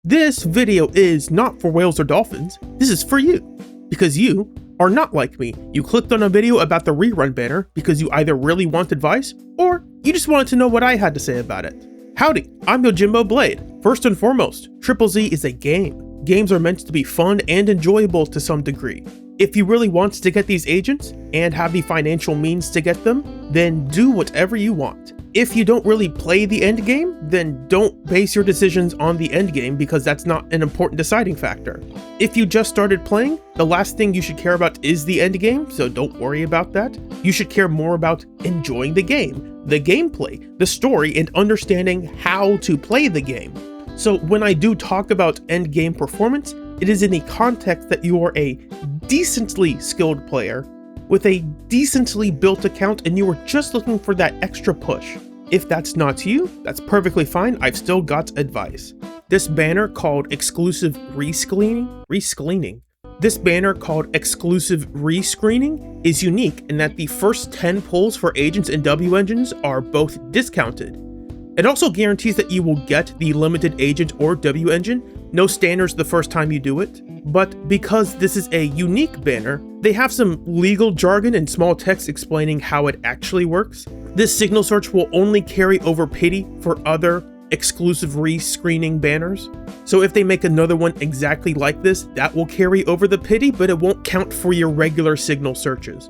This video is not for whales or dolphins, this is for you, because you are not like me. You clicked on a video about the Rerun banner because you either really want advice, or you just wanted to know what I had to say about it. Howdy, I'm Yojimbo Blade. First and foremost, ZZZ is a game. Games are meant to be fun and enjoyable to some degree. If you really want to get these agents, and have the financial means to get them, then do whatever you want. If you don't really play the endgame, then don't base your decisions on the endgame because that's not an important deciding factor. If you just started playing, the last thing you should care about is the endgame, so don't worry about that. You should care more about enjoying the game, the gameplay, the story, and understanding how to play the game. So when I do talk about endgame performance, it is in the context that you are a decently skilled player with a decently built account and you are just looking for that extra push. If that's not you, that's perfectly fine, I've still got advice. This banner called exclusive rescreening. This banner called exclusive rescreening is unique in that the first 10 pulls for agents and W engines are both discounted. It also guarantees that you will get the limited agent or W engine, no standards the first time you do it. But because this is a unique banner, they have some legal jargon and small text explaining how it actually works. This signal search will only carry over pity for other exclusive rescreening banners. So if they make another one exactly like this, that will carry over the pity, but it won't count for your regular signal searches.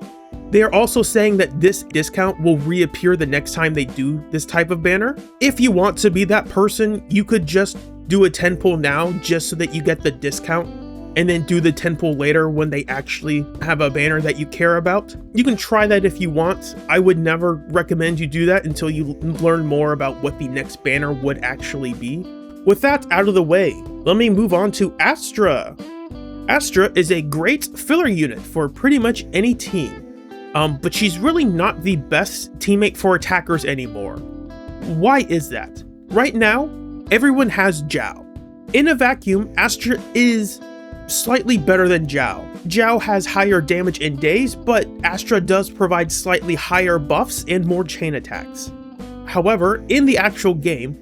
They are also saying that this discount will reappear the next time they do this type of banner. If you want to be that person, you could just do a 10 pull now just so that you get the discount, and then do the 10 pull later when they actually have a banner that you care about. You can try that if you want. I would never recommend you do that until you learn more about what the next banner would actually be. With that out of the way, let me move on to Astra. Astra is a great filler unit for pretty much any team, but she's really not the best teammate for attackers anymore. Why is that? Right now, everyone has Zhao. In a vacuum, Astra is slightly better than Zhao. Zhao has higher damage in days, but Astra does provide slightly higher buffs and more chain attacks. However, in the actual game,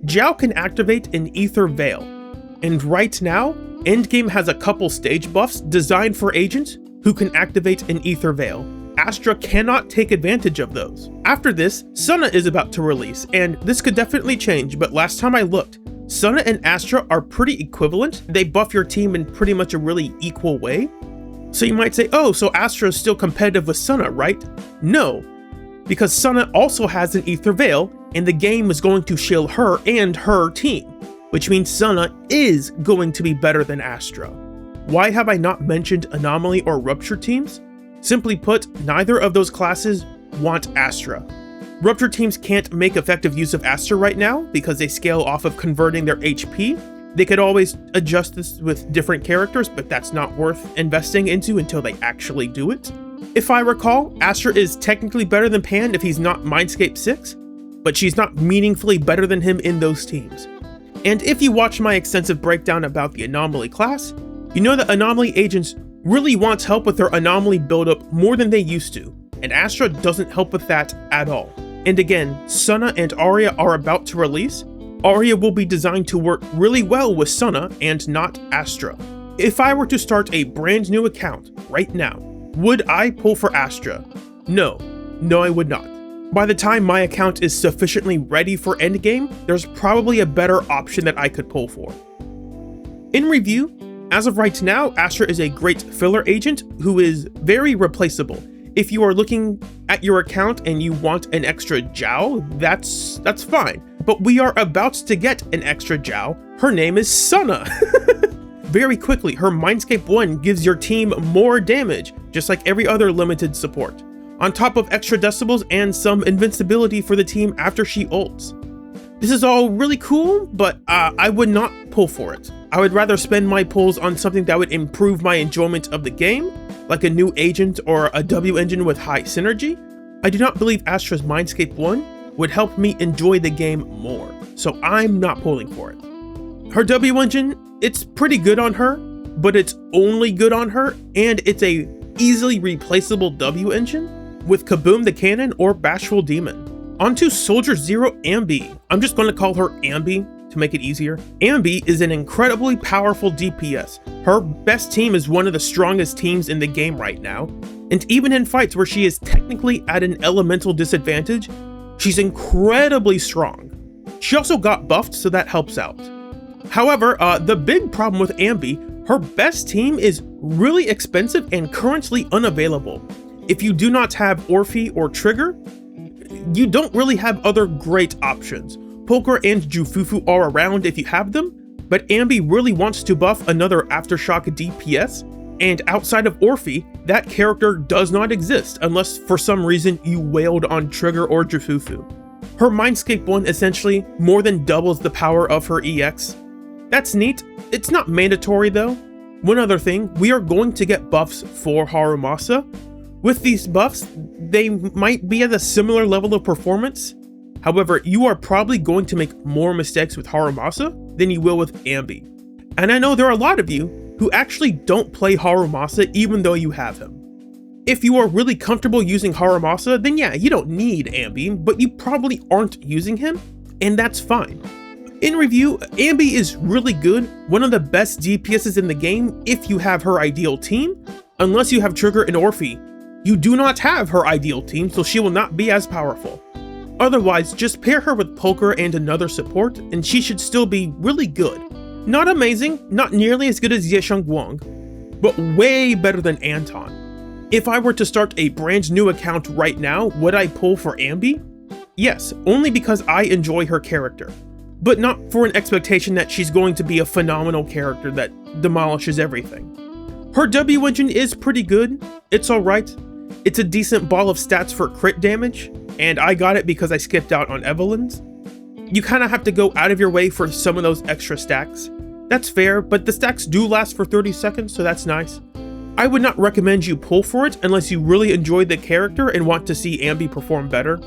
Zhao can activate an Ether Veil, and right now, endgame has a couple stage buffs designed for agents who can activate an Ether Veil. Astra cannot take advantage of those. After this, Sunna is about to release, and this could definitely change, but last time I looked, Sunna and Astra are pretty equivalent. They buff your team in pretty much a really equal way. So you might say, oh, so Astra is still competitive with Sunna, right? No, because Sunna also has an Ether Veil, and the game is going to shield her and her team, which means Sunna is going to be better than Astra. Why have I not mentioned Anomaly or Rupture teams? Simply put, neither of those classes want Astra. Rupture teams can't make effective use of Astra right now because they scale off of converting their HP. They could always adjust this with different characters, but that's not worth investing into until they actually do it. If I recall, Astra is technically better than Pan if he's not Mindscape 6, but she's not meaningfully better than him in those teams. And if you watch my extensive breakdown about the Anomaly class, you know that Anomaly agents really want help with their Anomaly buildup more than they used to, and Astra doesn't help with that at all. And again, Sunna and Arya are about to release. Arya will be designed to work really well with Sunna and not Astra. If I were to start a brand new account right now, would I pull for Astra? No, I would not. By the time my account is sufficiently ready for endgame, there's probably a better option that I could pull for. In review, as of right now, Astra is a great filler agent who is very replaceable. If you are looking at your account and you want an extra Zhao, that's fine. But we are about to get an extra Zhao. Her name is Sunna. Very quickly, her Mindscape 1 gives your team more damage, just like every other limited support, on top of extra decibels and some invincibility for the team after she ults. This is all really cool, but I would not pull for it. I would rather spend my pulls on something that would improve my enjoyment of the game, like a new agent or a W engine with high synergy. I do not believe Astra's Mindscape 1 would help me enjoy the game more, so I'm not pulling for it. Her W engine, it's pretty good on her, but it's only good on her, and it's a easily replaceable W engine with Kaboom the Cannon or Bashful Demon. Onto Soldier Zero Anby. I'm just going to call her Anby. to make it easier, Anby is an incredibly powerful DPS. Her best team is one of the strongest teams in the game right now, and even in fights where she is technically at an elemental disadvantage, she's incredibly strong. She also got buffed, so that helps out. However, the big problem with Anby, her best team is really expensive and currently unavailable. If you do not have Orphe or Trigger, you don't really have other great options. Poker and Jufufu are around if you have them, but Anby really wants to buff another Aftershock DPS, and outside of Orphe, that character does not exist unless for some reason you wailed on Trigger or Jufufu. Her Mindscape one essentially more than doubles the power of her EX. That's neat. It's not mandatory though. One other thing, we are going to get buffs for Harumasa. With these buffs, they might be at a similar level of performance. However, you are probably going to make more mistakes with Harumasa than you will with Anby. And I know there are a lot of you who actually don't play Harumasa even though you have him. If you are really comfortable using Harumasa, then yeah, you don't need Anby, but you probably aren't using him, and that's fine. In review, Anby is really good, one of the best DPSs in the game if you have her ideal team. Unless you have Trigger and Orphe, you do not have her ideal team, so she will not be as powerful. Otherwise, just pair her with Poker and another support, and she should still be really good. Not amazing, not nearly as good as Yesheng Guang, but way better than Anton. If I were to start a brand new account right now, would I pull for Anby? Yes, only because I enjoy her character, but not for an expectation that she's going to be a phenomenal character that demolishes everything. Her W engine is pretty good, it's alright. It's a decent ball of stats for crit damage, and I got it because I skipped out on Evelyn's. You kinda have to go out of your way for some of those extra stacks. That's fair, but the stacks do last for 30 seconds, so that's nice. I would not recommend you pull for it unless you really enjoy the character and want to see Anby perform better.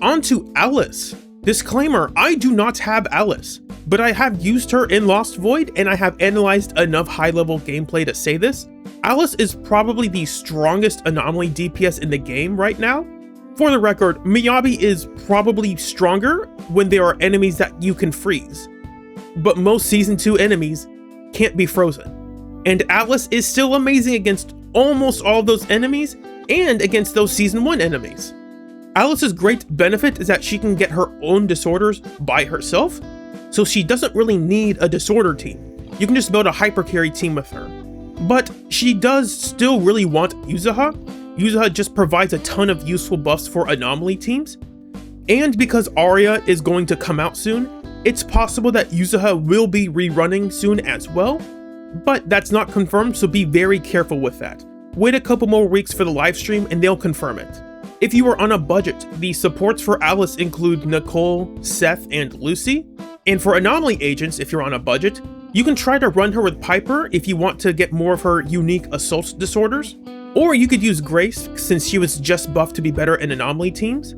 On to Alice. Disclaimer, I do not have Alice, but I have used her in Lost Void and I have analyzed enough high-level gameplay to say this. Alice is probably the strongest anomaly DPS in the game right now. For the record, Miyabi is probably stronger when there are enemies that you can freeze, but most Season 2 enemies can't be frozen. And Alice is still amazing against almost all of those enemies and against those Season 1 enemies. Alice's great benefit is that she can get her own disorders by herself, so she doesn't really need a disorder team. You can just build a hypercarry team with her. But she does still really want Yuzuha. Yuzuha just provides a ton of useful buffs for anomaly teams. And because Arya is going to come out soon, it's possible that Yuzuha will be rerunning soon as well, but that's not confirmed, so be very careful with that. Wait a couple more weeks for the livestream and they'll confirm it. If you are on a budget, the supports for Alice include Nicole, Seth, and Lucy. And for anomaly agents, if you're on a budget, you can try to run her with Piper if you want to get more of her unique assault disorders. Or you could use Grace since she was just buffed to be better in anomaly teams.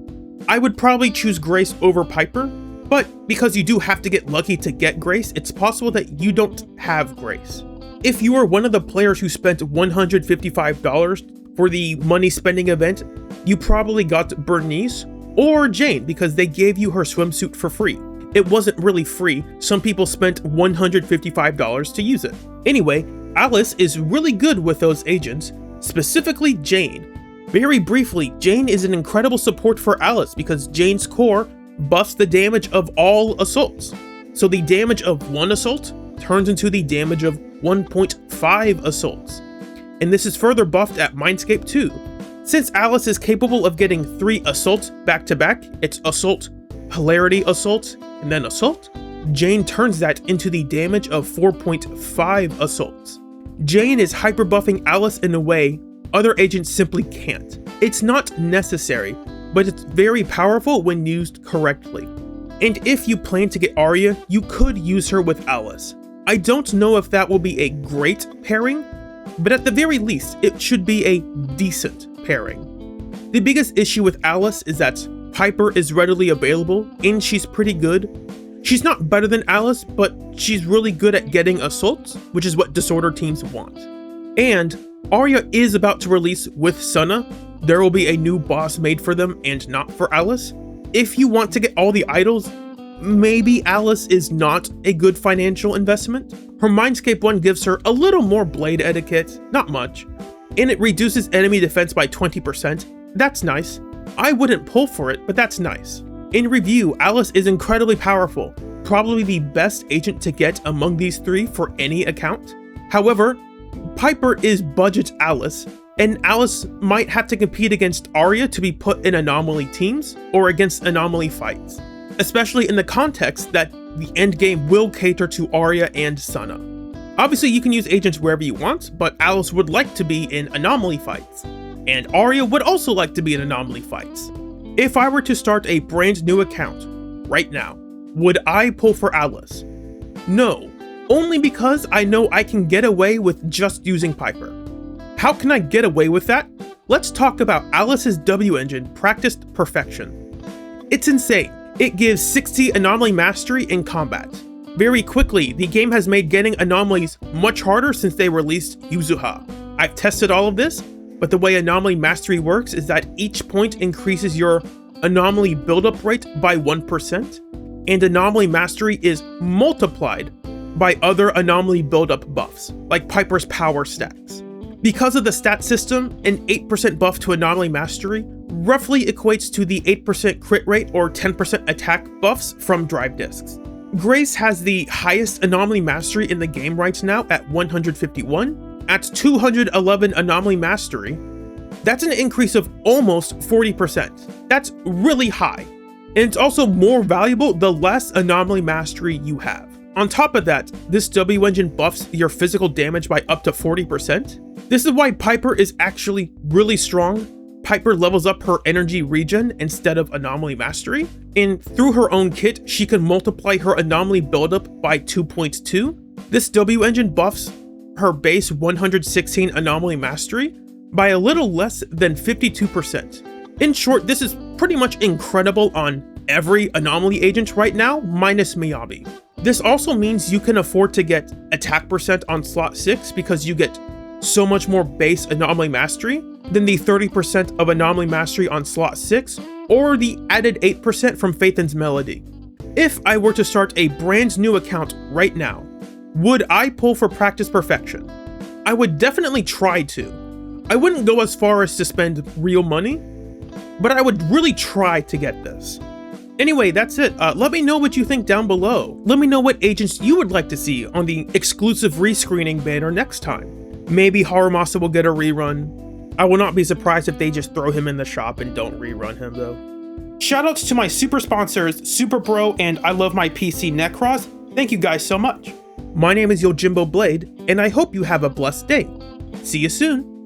I would probably choose Grace over Piper, but because you do have to get lucky to get Grace, it's possible that you don't have Grace. If you are one of the players who spent $155 for the money spending event, you probably got Bernice or Jane because they gave you her swimsuit for free. It wasn't really free, some people spent $155 to use it. Anyway, Alice is really good with those agents, specifically Jane. Very briefly, Jane is an incredible support for Alice because Jane's core buffs the damage of all assaults. So the damage of one assault turns into the damage of 1.5 assaults. And this is further buffed at Mindscape 2. Since Alice is capable of getting 3 assaults back to back, it's assault, polarity assault, and then assault, Jane turns that into the damage of 4.5 assaults. Jane is hyper buffing Alice in a way other agents simply can't. It's not necessary, but it's very powerful when used correctly. And if you plan to get Arya, you could use her with Alice. I don't know if that will be a great pairing, but at the very least, it should be a decent pairing. The biggest issue with Alice is that Piper is readily available and she's pretty good. She's not better than Alice, but she's really good at getting assaults, which is what disorder teams want. And Arya is about to release with Senna. There will be a new boss made for them and not for Alice. If you want to get all the idols, maybe Alice is not a good financial investment. Her Mindscape one gives her a little more blade etiquette, not much, and it reduces enemy defense by 20%. That's nice. I wouldn't pull for it, but that's nice. In review, Alice is incredibly powerful, probably the best agent to get among these three for any account. However, Piper is budget Alice, and Alice might have to compete against Arya to be put in anomaly teams or against anomaly fights, especially in the context that the endgame will cater to Arya and Sana. Obviously, you can use agents wherever you want, but Alice would like to be in anomaly fights, and Arya would also like to be in anomaly fights. If I were to start a brand new account right now, would I pull for Alice? No, only because I know I can get away with just using Piper. How can I get away with that? Let's talk about Alice's W engine, Practiced Perfection. It's insane. It gives 60 anomaly mastery in combat. Very quickly, the game has made getting anomalies much harder since they released Yuzuha. I've tested all of this, but the way anomaly mastery works is that each point increases your anomaly buildup rate by 1%, and anomaly mastery is multiplied by other anomaly buildup buffs, like Piper's power stacks. Because of the stat system, an 8% buff to anomaly mastery roughly equates to the 8% crit rate or 10% attack buffs from drive discs. Grace has the highest anomaly mastery in the game right now at 151. At 211 anomaly mastery, that's an increase of almost 40%. That's really high. And it's also more valuable the less anomaly mastery you have. On top of that, this W engine buffs your physical damage by up to 40%. This is why Piper is actually really strong. Piper levels up her energy regen instead of anomaly mastery, and through her own kit, she can multiply her anomaly buildup by 2.2. This W engine buffs her base 116 anomaly mastery by a little less than 52%. In short, this is pretty much incredible on every anomaly agent right now, minus Miyabi. This also means you can afford to get attack percent on slot 6 because you get so much more base anomaly mastery than the 30% of anomaly mastery on slot 6 or the added 8% from Phaethon's Melody. If I were to start a brand new account right now, would I pull for Practice Perfection? I would definitely try to. I wouldn't go as far as to spend real money, but I would really try to get this. Anyway, that's it. Let me know what you think down below. Let me know what agents you would like to see on the exclusive rescreening banner next time. Maybe Harumasa will get a rerun. I will not be surprised if they just throw him in the shop and don't rerun him though. Shoutouts to my super sponsors, Super Bro and I Love My PC Necros. Thank you guys so much. My name is Yojimbo Blade, and I hope you have a blessed day. See you soon.